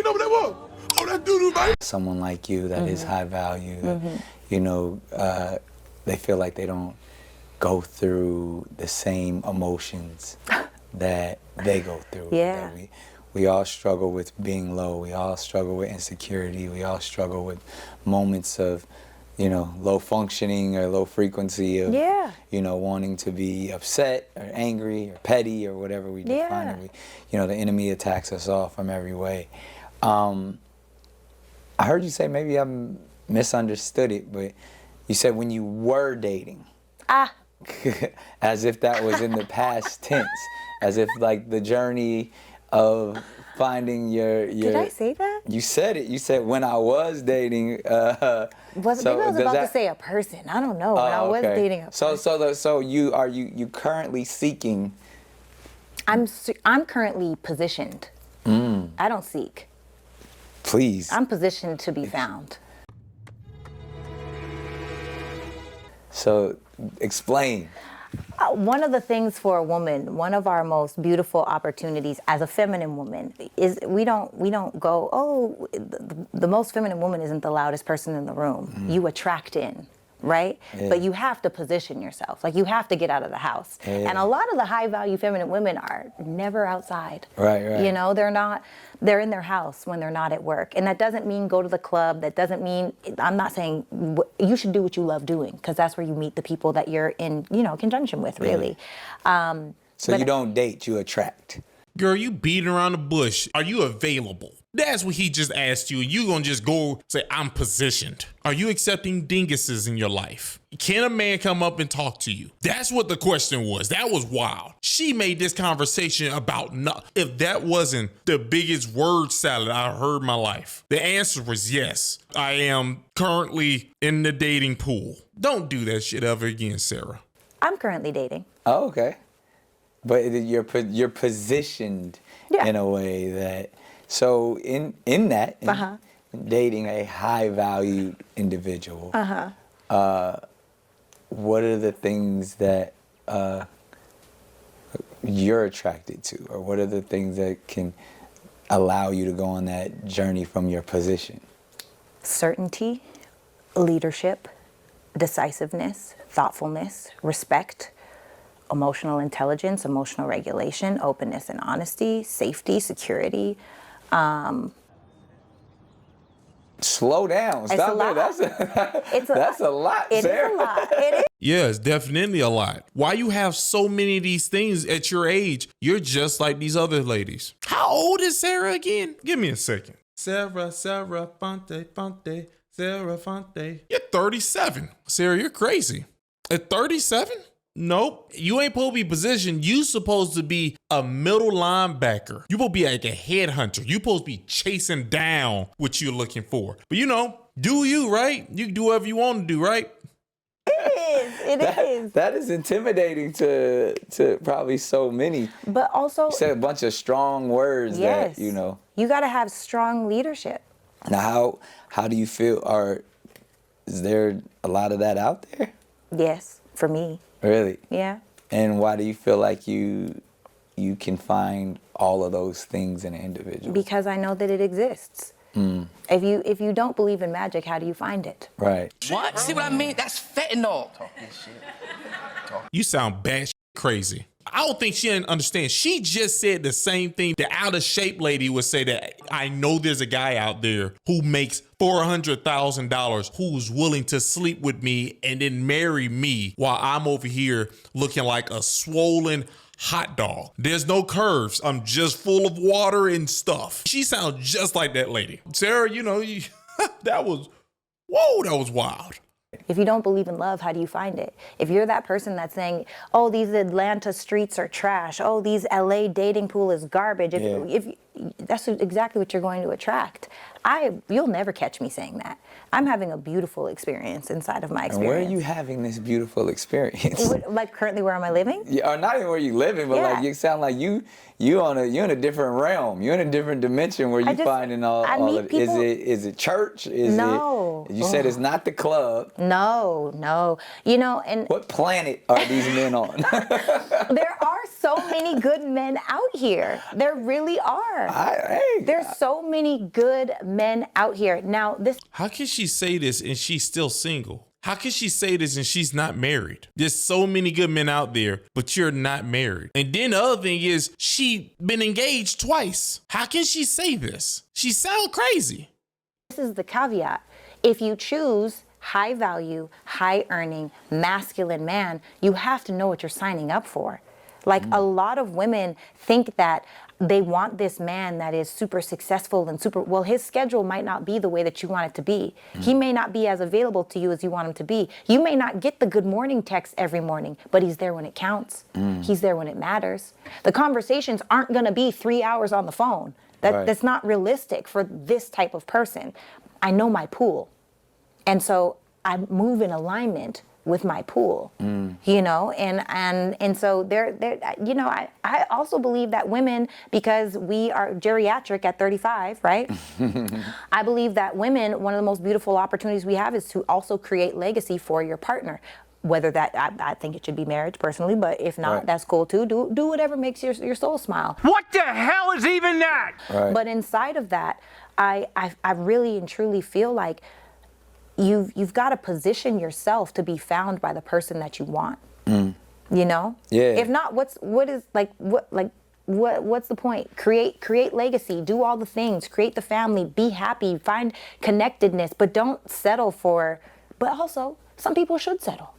over that wall. Oh, that doo-doo, man. Someone like you that is high value, that, you know, they feel like they don't go through the same emotions that they go through. Yeah. That we all struggle with being low. We all struggle with insecurity. We all struggle with moments of, you know, low functioning or low frequency of, you know, wanting to be upset or angry or petty or whatever we define it. You know, the enemy attacks us all from every way. I heard you say, maybe I misunderstood it, but you said when you were dating. As if that was in the past tense. As if like the journey of finding your Did I say that? You said it. You said when I was dating. Maybe I was about to say a person. I don't know. When I was dating a person. So are you currently seeking? I'm currently positioned. I don't seek. Please. I'm positioned to be found. So explain. One of the things for a woman, one of our most beautiful opportunities as a feminine woman is we don't go, oh, the most feminine woman isn't the loudest person in the room. You attract in, right? But you have to position yourself. Like, you have to get out of the house. And a lot of the high value feminine women are never outside. Right. You know, they're in their house when they're not at work. And that doesn't mean go to the club. That doesn't mean, I'm not saying you should do what you love doing, because that's where you meet the people that you're in, you know, conjunction with, really. So you don't date, you attract. Girl, you beating around the bush. Are you available? That's what he just asked you. You gonna just go say, I'm positioned. Are you accepting dinguses in your life? Can a man come up and talk to you? That's what the question was. That was wild. She made this conversation about if that wasn't the biggest word salad I heard in my life. The answer was yes. I am currently in the dating pool. Don't do that shit ever again, Sarah. I'm currently dating. Oh, okay. But you're positioned in a way that, so in that, dating a high valued individual, what are the things that you're attracted to, or what are the things that can allow you to go on that journey from your position? Certainty, leadership, decisiveness, thoughtfulness, respect, emotional intelligence, emotional regulation, openness and honesty, safety, security. Slow down. Stop there. That's a lot, It Sarah. is a lot. It is. Yeah, it's definitely a lot. Why you have so many of these things at your age? You're just like these other ladies. How old is Sarah again? Give me a second. Sarah Fonte, Sarah Fonte. You're 37. Sarah, you're crazy. At 37? Nope. You ain't supposed to be positioned. You supposed to be a middle linebacker. You supposed to be like a headhunter. You supposed to be chasing down what you're looking for. But you know, do you, right? You can do whatever you want to do, right? It is. That is intimidating to probably so many. But also, you said a bunch of strong words that, you know. You got to have strong leadership. Now, how do you feel? Is there a lot of that out there? Yes, for me. Really? Yeah. And why do you feel like you can find all of those things in an individual? Because I know that it exists. If you don't believe in magic, how do you find it? Right. What? See what I mean? That's fentanyl. You sound bad crazy. I don't think she didn't understand. She just said the same thing the out of shape lady would say, that I know there's a guy out there who makes $400,000 who's willing to sleep with me and then marry me while I'm over here looking like a swollen hot dog. There's no curves. I'm just full of water and stuff. She sounds just like that lady. Sarah, you know, that was wild. If you don't believe in love, how do you find it? If you're that person that's saying, oh, these Atlanta streets are trash, oh, these LA dating pool is garbage, if that's exactly what you're going to attract. You'll never catch me saying that. I'm having a beautiful experience inside of my experience. And where are you having this beautiful experience? Like currently, where am I living? Yeah, or not even where you living, but like you sound like you're in a different realm. You're in a different dimension where you finding all of it. Is it church? No. You said it's not the club. No. You know, and what planet are these men on? There are so many good men out here. There really are. There's so many good men out here. Now, How can she say this and she's still single? How can she say this and she's not married? There's so many good men out there, but you're not married. And then the other thing is she been engaged twice. How can she say this? She sound crazy. This is the caveat. If you choose high value, high earning, masculine man, you have to know what you're signing up for. Like a lot of women think that they want this man that is super successful and well, his schedule might not be the way that you want it to be. He may not be as available to you as you want him to be. You may not get the good morning text every morning, but he's there when it counts. He's there when it matters. The conversations aren't going to be 3 hours on the phone. That's not realistic for this type of person. I know my pool. And so I move in alignment with my pool, you know, and so there, you know, I also believe that women, because we are geriatric at 35, right? I believe that women, one of the most beautiful opportunities we have is to also create legacy for your partner. Whether that, I think it should be marriage personally, but if not, that's cool too. Do whatever makes your soul smile. What the hell is even that? But inside of that, I really and truly feel like you've got to position yourself to be found by the person that you want. You know? Yeah. If not, what's the point? Create legacy, do all the things, create the family, be happy, find connectedness, but don't settle for, but also some people should settle.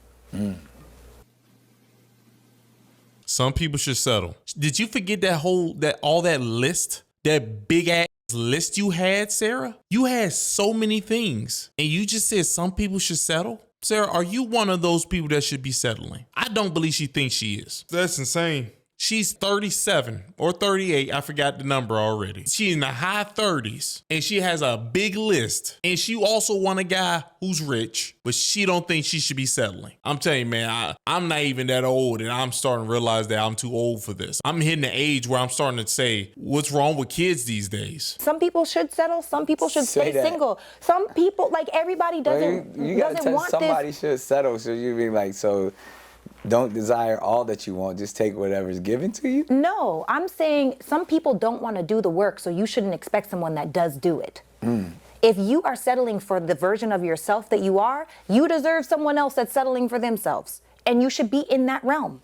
Some people should settle. Did you forget all that list, that big ass list you had, Sarah? You had so many things and you just said some people should settle. Sarah, are you one of those people that should be settling? I don't believe she thinks she is. That's insane. She's 37 or 38. I forgot the number already. She's in the high 30s and she has a big list. And she also want a guy who's rich, but she don't think she should be settling. I'm telling you, man, I'm not even that old and I'm starting to realize that I'm too old for this. I'm hitting the age where I'm starting to say, what's wrong with kids these days? Some people should settle. Some people should stay single. Some people, like everybody doesn't want somebody should settle. So you be like, so don't desire all that you want, just take whatever's given to you? No, I'm saying some people don't want to do the work, so you shouldn't expect someone that does do it. If you are settling for the version of yourself that you are, you deserve someone else that's settling for themselves. And you should be in that realm.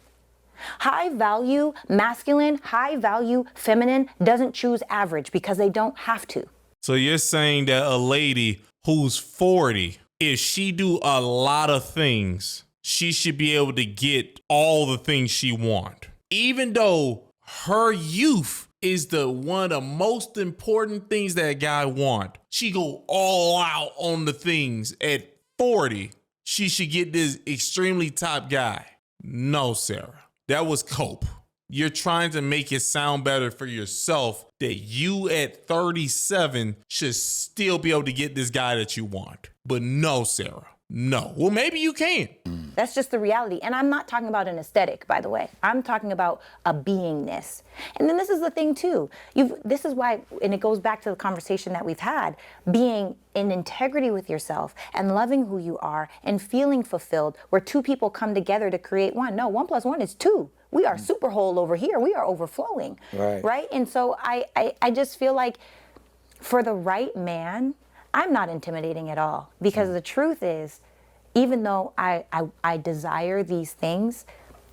High value masculine, high value feminine doesn't choose average because they don't have to. So you're saying that a lady who's 40, if she do a lot of things, she should be able to get all the things she wants. Even though her youth is one of the most important things that a guy want. She go all out on the things. At 40, she should get this extremely top guy. No, Sarah. That was cope. You're trying to make it sound better for yourself that you at 37 should still be able to get this guy that you want. But no, Sarah. No. Well, maybe you can. That's just the reality. And I'm not talking about an aesthetic, by the way. I'm talking about a beingness. And then this is the thing too. This is why, and it goes back to the conversation that we've had, being in integrity with yourself and loving who you are and feeling fulfilled, where two people come together to create one. No, 1 + 1 is 2. We are super whole over here. We are overflowing. Right? And so I just feel like for the right man, I'm not intimidating at all, because the truth is, even though I desire these things,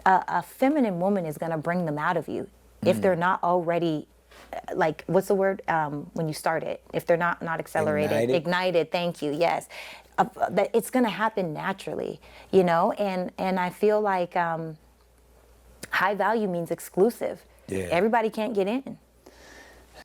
a feminine woman is going to bring them out of you if they're not already, like, what's the word when you start it? If they're not accelerated, ignited. Thank you. Yes, that it's going to happen naturally, you know. And I feel like high value means exclusive. Yeah. Everybody can't get in.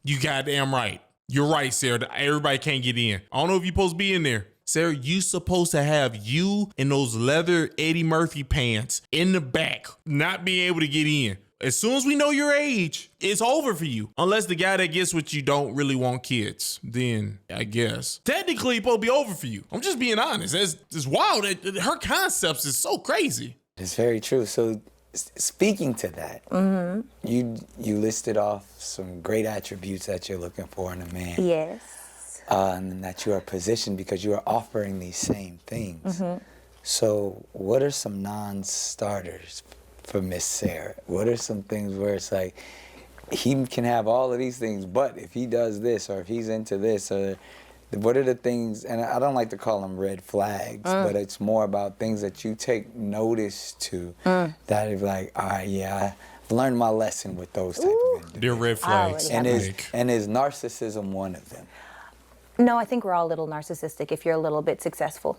You goddamn right. You're right, Sarah. Everybody can't get in. I don't know if you're supposed to be in there. Sarah, you supposed to have you in those leather Eddie Murphy pants in the back, not being able to get in. As soon as we know your age, it's over for you. Unless the guy that gets what you don't really want kids, then I guess. Technically, it's supposed to be over for you. I'm just being honest. It's wild. Her concepts is so crazy. It's very true. So speaking to that, you listed off some great attributes that you're looking for in a man. Yes. And that you are positioned because you are offering these same things. So what are some non-starters for Miss Sarah? What are some things where it's like, he can have all of these things, but if he does this or if he's into this, or what are the things, and I don't like to call them red flags, but it's more about things that you take notice to that is like, all right, yeah, I've learned my lesson with those type of individuals. They're red flags. And is narcissism one of them? No, I think we're all a little narcissistic if you're a little bit successful.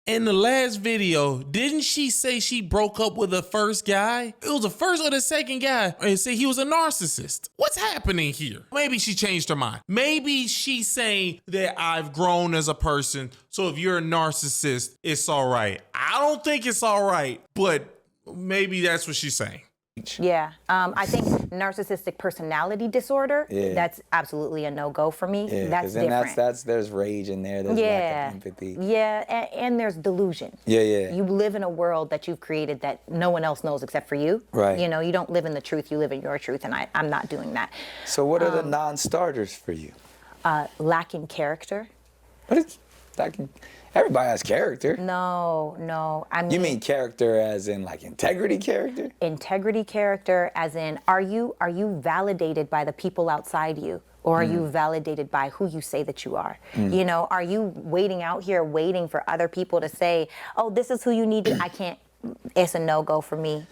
In the last video, didn't she say she broke up with the first guy? It was the first or the second guy and said he was a narcissist. What's happening here? Maybe she changed her mind. Maybe she's saying that I've grown as a person, so if you're a narcissist, it's all right. I don't think it's all right, but maybe that's what she's saying. Yeah, I think narcissistic personality disorder, that's absolutely a no-go for me. Yeah, that's then different. there's rage in there, there's lack of empathy. Yeah, and there's delusion. Yeah. You live in a world that you've created that no one else knows except for you. Right. You know, you don't live in the truth, you live in your truth, and I'm not doing that. So what are the non-starters for you? Lacking character. But it's lacking... Everybody has character. No. I mean, you mean character as in like integrity character? Integrity character as in, are you validated by the people outside you? Or are you validated by who you say that you are? You know, are you waiting out here waiting for other people to say, oh, this is who you need to, I can't, it's a no-go for me.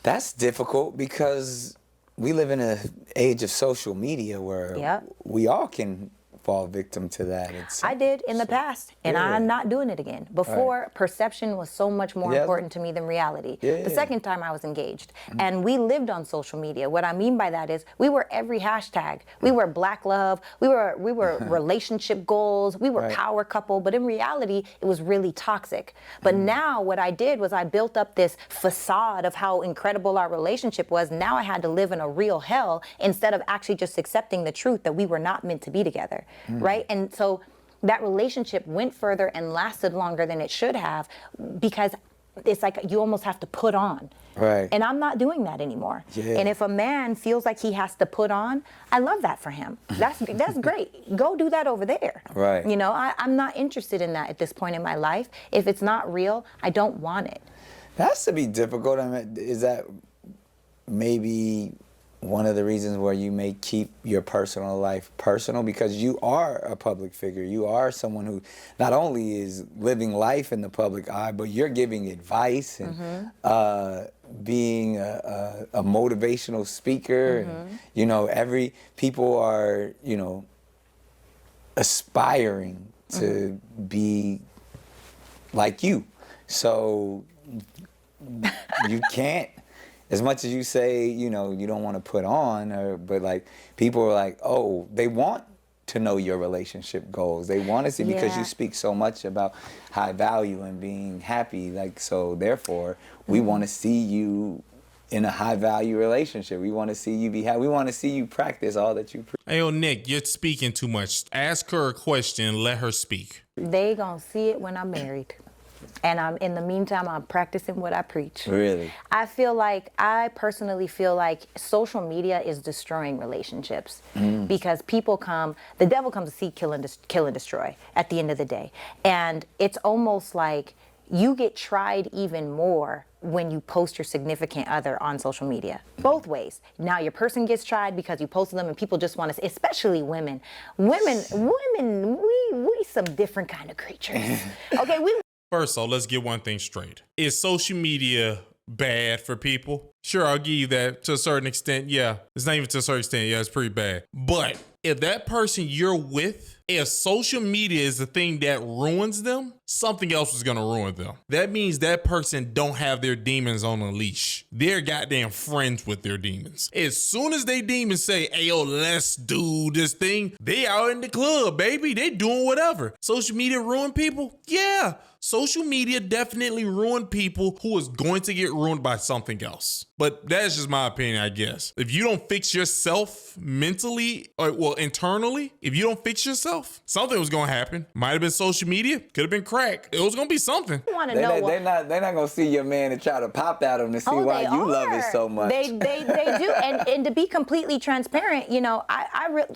That's difficult because we live in an age of social media where we all can fall victim to that. I did in the past, and I'm not doing it again. Before, perception was so much more important to me than reality. The second time I was engaged, and we lived on social media. What I mean by that is we were every hashtag. We were black love, we were relationship goals, we were power couple, but in reality, it was really toxic. But now what I did was I built up this facade of how incredible our relationship was. Now I had to live in a real hell instead of actually just accepting the truth that we were not meant to be together. Right? And so that relationship went further and lasted longer than it should have because it's like you almost have to put on. Right. And I'm not doing that anymore. Yeah. And if a man feels like he has to put on, I love that for him. That's great. Go do that over there. Right. You know, I'm not interested in that at this point in my life. If it's not real, I don't want it. That has to be difficult. I mean, is that maybe one of the reasons where you may keep your personal life personal, because you are a public figure. You are someone who not only is living life in the public eye, but you're giving advice and being a motivational speaker. And, you know, people are, you know, aspiring to be like you. So you can't, as much as you say, you know, you don't want to put on, but like people are like, oh, they want to know your relationship goals. They want to see, because you speak so much about high value and being happy. Like, so therefore, we want to see you in a high value relationship. We want to see you be happy. We want to see you practice all that you preach. Hey, yo, Nick, you're speaking too much. Ask her a question and let her speak. They gonna see it when I'm married. And in the meantime, I'm practicing what I preach. Really? I personally feel like social media is destroying relationships because the devil comes to seek, kill, and destroy at the end of the day. And it's almost like you get tried even more when you post your significant other on social media. Both ways. Now your person gets tried because you posted them and people just want to, especially women. Women, we some different kind of creatures. Okay, First off, let's get one thing straight. Is social media bad for people? Sure, I'll give you that to a certain extent. Yeah, it's not even to a certain extent. Yeah, it's pretty bad. But if that person you're with, if social media is the thing that ruins them, something else is going to ruin them. That means that person don't have their demons on a leash. They're goddamn friends with their demons. As soon as they demons say, hey, yo, let's do this thing, they out in the club, baby. They doing whatever. Social media ruin people? Yeah. social media definitely ruined people who is going to get ruined by something else. But that's just my opinion, I guess. If you don't fix yourself mentally, or well, internally, if you don't fix yourself, something was gonna happen. Might have been social media, could have been crack. It was gonna be something. They're not gonna see your man and try to pop at him to see why you love it so much. They do, and to be completely transparent, you know,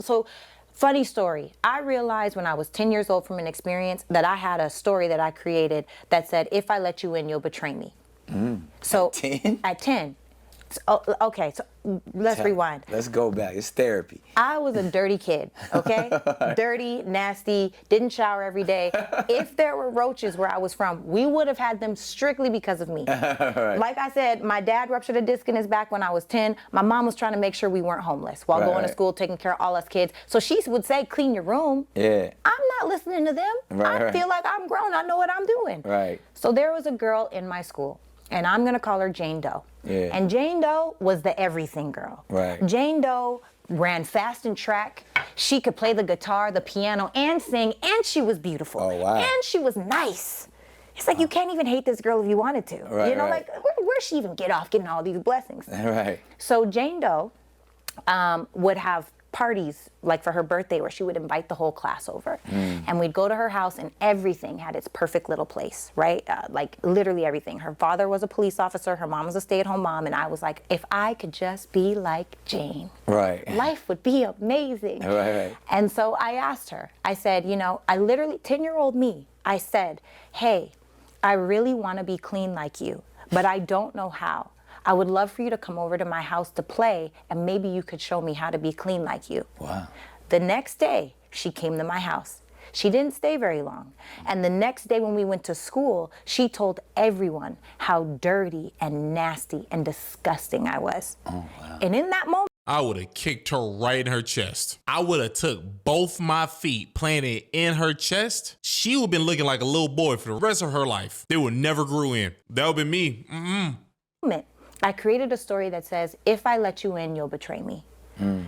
so. Funny story. I realized when I was 10 years old from an experience that I had a story that I created that said, if I let you in, you'll betray me. So at 10. So, okay, so let's rewind. Let's go back. It's therapy. I was a dirty kid, okay? Dirty, nasty, didn't shower every day. If there were roaches where I was from, we would have had them strictly because of me. Right. Like I said, my dad ruptured a disc in his back when I was 10. My mom was trying to make sure we weren't homeless while going to school, taking care of all us kids. So she would say, clean your room. Yeah. I'm not listening to them. I feel like I'm grown. I know what I'm doing. Right. So there was a girl in my school, and I'm going to call her Jane Doe. Yeah. And Jane Doe was the everything girl. Right. Jane Doe ran fast in track. She could play the guitar, the piano, and sing, and she was beautiful. Oh, wow. And she was nice. It's like you can't even hate this girl if you wanted to. Right, you know, right. like where'd she even get off getting all these blessings? Right. So Jane Doe would have parties like for her birthday where she would invite the whole class over, and we'd go to her house and everything had its perfect little place, right? Like literally everything. Her father was a police officer, her mom was a stay-at-home mom, and I was like, if I could just be like Jane, right, life would be amazing. Right. And so I asked her, I said, you know, I literally, 10-year-old me, I said, hey, I really want to be clean like you, but I don't know how. I would love for you to come over to my house to play, and maybe you could show me how to be clean like you. Wow. The next day, she came to my house. She didn't stay very long. And the next day when we went to school, she told everyone how dirty and nasty and disgusting I was. Oh, wow. And in that moment, I would have kicked her right in her chest. I would have took both my feet, planted in her chest. She would have been looking like a little boy for the rest of her life. They would never grew in. That would be me. I created a story that says, if I let you in, you'll betray me.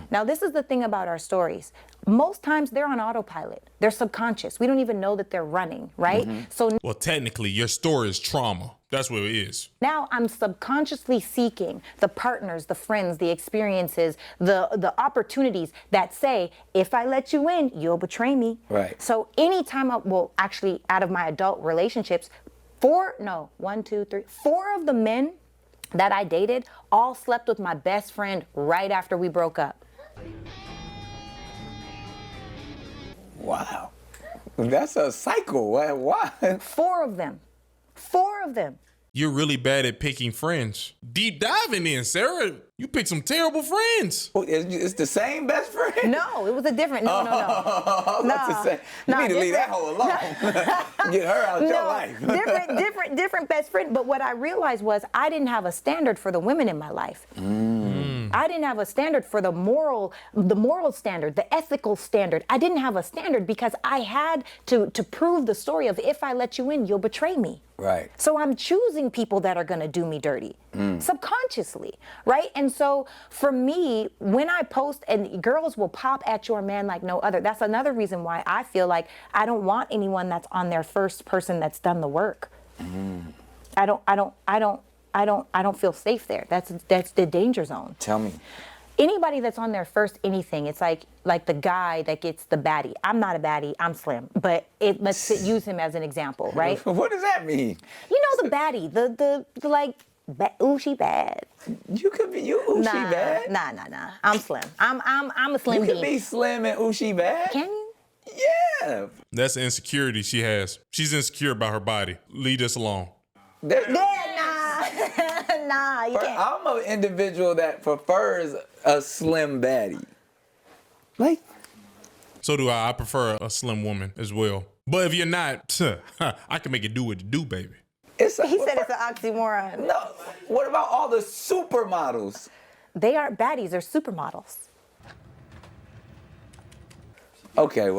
Now, this is the thing about our stories. Most times they're on autopilot. They're subconscious. We don't even know that they're running, right? So Well, technically, your story is trauma. That's what it is. now I'm subconsciously seeking the partners, the friends, the experiences, the opportunities that say, if I let you in, you'll betray me. Right. So anytime actually out of my adult relationships, 4 of the men that I dated all slept with my best friend right after we broke up. Wow. That's a cycle. Why? 4 of them. You're really bad at picking friends. Deep diving in, Sarah. You picked some terrible friends. Oh, it's the same best friend? No, it was a different, no. I was about to say, you need to leave that hoe alone. Get her out your life. different best friend. But what I realized was I didn't have a standard for the women in my life. I didn't have a standard for the moral standard, the ethical standard. I didn't have a standard because I had to prove the story of if I let you in, you'll betray me. Right. So I'm choosing people that are going to do me dirty subconsciously, right? And so for me, when I post, and girls will pop at your man like no other. That's another reason why I feel like I don't want anyone that's on their first person that's done the work. I don't feel safe there. That's the danger zone. Tell me. Anybody that's on their first anything, it's like the guy that gets the baddie. I'm not a baddie, I'm slim. But let's use him as an example, right? What does that mean? You know the baddie, the like, ooh, she bad. You could be ooh, she bad. Nah. I'm slim. I'm a slim You could be slim and ooh, she bad. Can you? Yeah. That's the insecurity she has. She's insecure about her body. Leave us alone. Nah, you can't. I'm an individual that prefers a slim baddie. Like, So do I. I prefer a slim woman as well. But if you're not, I can make it do what it do, baby. He said it's an oxymoron. No. What about all the supermodels? They aren't baddies, they're supermodels. Okay.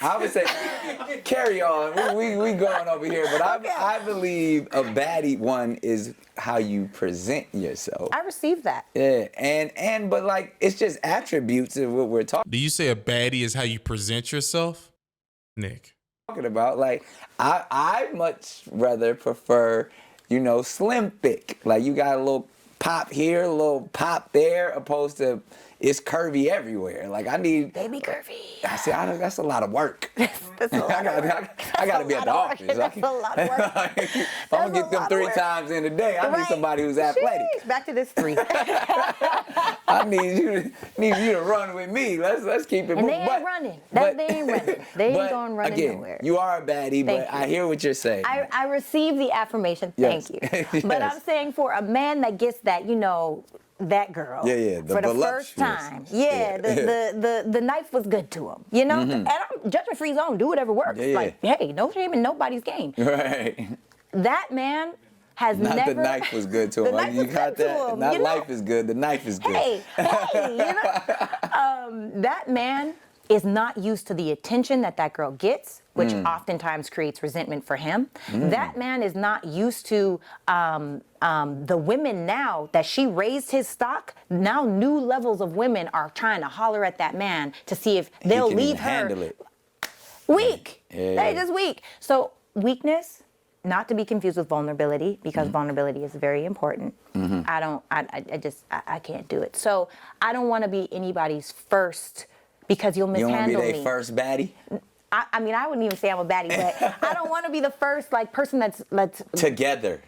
I would say, carry on. We going over here, but I believe a baddie one is how you present yourself. I received that. Yeah, but like it's just attributes of what we're talking. Do you say a baddie is how you present yourself? Nick. talking about. Like, I much rather prefer, you know, slim thick. Like, you got a little pop here, a little pop there, opposed to it's curvy everywhere. Like, I need... They be curvy. I see, that's a lot of work. That's a lot of work. I got to be at the office. That's a lot of work. If I'm going to get them 3 times in a day, I need somebody who's athletic. Jeez, back to this 3. I need you to run with me. Let's keep it moving. And they ain't running. They ain't running. They ain't going running again, nowhere. You are a baddie, but I hear what you're saying. I receive the affirmation. Yes. Thank you. Yes. But I'm saying for a man that gets that, you know, that girl. Yeah, for the first time. Yeah, the knife was good to him. You know? And I'm judgment-free zone. Do whatever works. Yeah. Like, hey, no shame in nobody's game. Right. That man has Not never... the knife was good to him. The knife was good to him. Not you know? life is good. The knife is good. Hey, you know? That man is not used to the attention that girl gets, which oftentimes creates resentment for him. That man is not used to the women now that she raised his stock. Now new levels of women are trying to holler at that man to see if they'll leave her. Handle it. Weak. Yeah. They're just weak. So weakness, not to be confused with vulnerability, because vulnerability is very important. I can't do it. So I don't want to be anybody's first, because you'll mishandle me. You want to be their first baddie? I mean, I wouldn't even say I'm a baddie, but I don't want to be the first person that's together.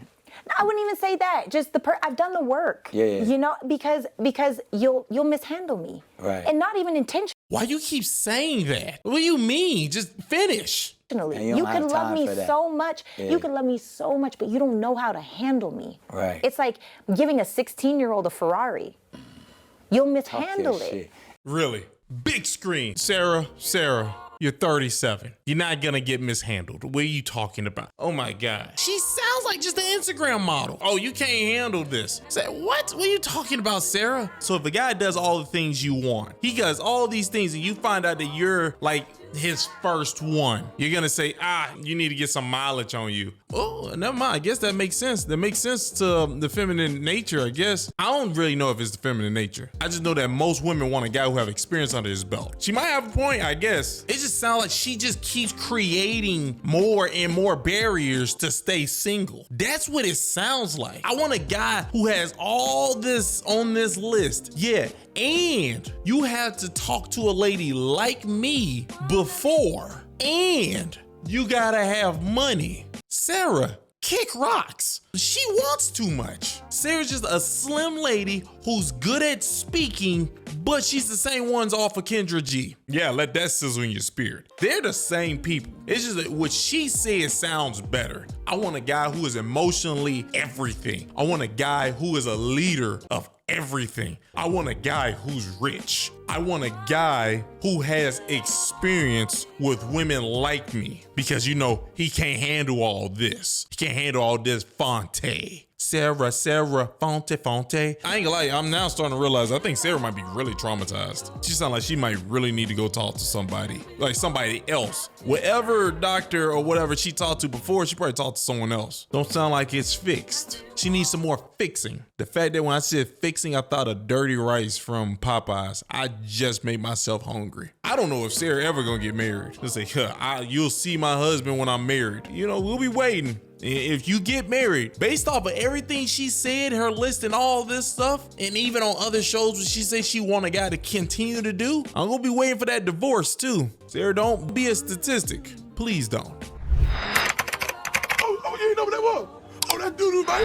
I wouldn't even say that. Just I've done the work. Yeah. You know, because you'll mishandle me. Right. And not even intentionally. Why you keep saying that? What do you mean? Just finish. You can love me so much. Yeah. You can love me so much, but you don't know how to handle me. Right. It's like giving a 16-year-old a Ferrari. You'll mishandle it. Shit. Really? Big screen. Sarah, you're 37. You're not gonna get mishandled. What are you talking about? Oh my God. She sounds like just an Instagram model. Oh, you can't handle this. Say, what? What are you talking about, Sarah? So if a guy does all the things you want, he does all these things, and you find out that you're like his first one, you're gonna say, you need to get some mileage on you. Oh, never mind. I guess that makes sense. That makes sense to the feminine nature, I guess. I don't really know if it's the feminine nature. I just know that most women want a guy who have experience under his belt. She might have a point, I guess. It just sounds like she just keeps creating more and more barriers to stay single. That's what it sounds like. I want a guy who has all this on this list. Yeah. And you have to talk to a lady like me before. And you gotta have money. Sarah, kick rocks. She wants too much. Sarah's just a slim lady who's good at speaking, but she's the same ones off of Kendra G. Yeah, let that sizzle in your spirit. They're the same people. It's just that what she says sounds better. I want a guy who is emotionally everything. I want a guy who is a leader of everything. I want a guy who's rich. I want a guy who has experience with women like me, because you know he can't handle all this. He can't handle all this Fonte. Sarah, Fonte. I ain't gonna lie, I'm now starting to realize I think Sarah might be really traumatized. She sounds like she might really need to go talk to somebody, like somebody else. Whatever doctor or whatever she talked to before, she probably talked to someone else. Don't sound like it's fixed. She needs some more fixing. The fact that when I said fixing, I thought of dirty rice from Popeyes. I just made myself hungry. I don't know if Sarah ever gonna get married. She'll say, you'll see my husband when I'm married. You know, we'll be waiting. If you get married, based off of everything she said, her list and all this stuff, and even on other shows where she says she want a guy to continue to do, I'm gonna be waiting for that divorce too. Sarah, don't be a statistic. Please don't. Oh, you know what that was? Oh, that dude,